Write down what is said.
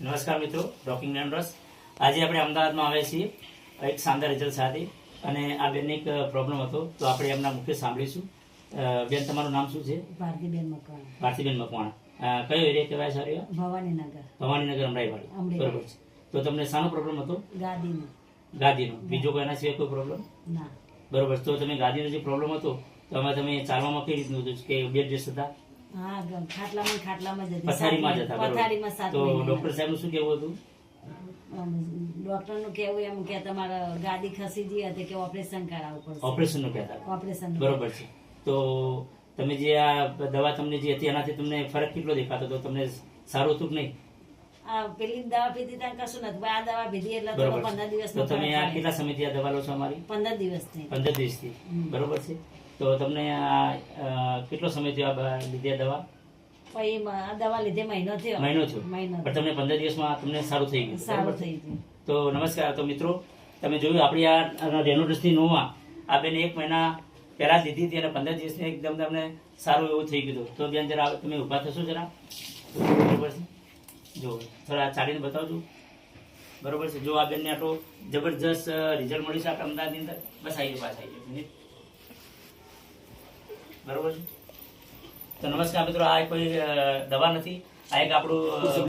નમસ્કાર મિત્રો, rocking lenders. આજે આપણે અમદાવાદમાં આવ્યા છીએ એક શાનદાર રિઝલ્ટ સાથે, અને આ બેનને એક પ્રોબ્લેમ હતો, તો આપણે એમના મુખ્ય સાંભળીશું. બેન, તમારું નામ શું છે? ભારતીબેન મકવાણા. ભારતીબેન મકવાણા. કયો એરિયા કહેવાય સર? ભવાનીનગર. ભવાનીનગર, અમરાઈવાડી. બરોબર છે. તો તમને શાનો પ્રોબ્લેમ હતો? ગાદીનો. ગાદીનો. બીજો કોઈ એના સિવાય કોઈ પ્રોબ્લેમ? ના. બરોબર. તો તમે ગાદીનો જે પ્રોબ્લેમ હતો, તો અમે તમે ચાલવામાં કઈ રીતનું હતું કે બેડ રેસ્ટ હતા? હા, ખાટલામાં જ હતી. પથારીમાં જ હતા. પથારીમાં 7 તો મહિના. ડોક્ટર સાહેબનું શું કહેવું હતું? ડોક્ટરનું કેવું એમ કે તમારે ગાદી ખસી ગઈ હતી કે ઓપરેશન કરાવવું પડશે. ઓપરેશનનું કહેતા. ઓપરેશન. બરોબર છે. તો તમે જે આ દવા તમને જે હતી એનાથી તમને ફરક કેટલો દેખાતો હતો? તમને સારું હતું કે નહીં? આ પેલી દવા પીધી ત્યાં કશું નથી. આ દવા પીધી એટલે થોડો બરોબર 15 દિવસ. તો તમે આ કેટલા સમયથી આ દવા લો છો અમારી? 15 દિવસથી. 15 દિવસથી. બરોબર છે. તો તમને આ કેટલો સમય થયો આ લીધી આ દવા? પછી આ દવા લીધે મહિનો થયો. મહિનો થયો. પણ તમને 15 દિવસમાં તમને સારું થઈ ગયું? સારું થઈ ગયું. તો નમસ્કાર. તો મિત્રો, તમે જોયું આપણી આ રેનોડસની નોવા આ બેન 1 મહિના પહેલા લીધી હતી અને 15 દિવસની એકદમ તમને સારું એવું થઈ ગયું. તો બેન જરા તમે ઊભા થશો જરા? બરોબર છે. જો થોડા ચાલીને બતાવજો. બરોબર છે. જો આ બેનને આટલો જબરજસ્ત રિઝલ્ટ મળ્યું છે આપણા અમદાવાદની અંદર. બસ આવી જાઓ, પાછા આવી જાઓ. બરોબર છે. તો નમસ્કાર મિત્રો, આ કોઈ દવા નથી, આ એક આપણું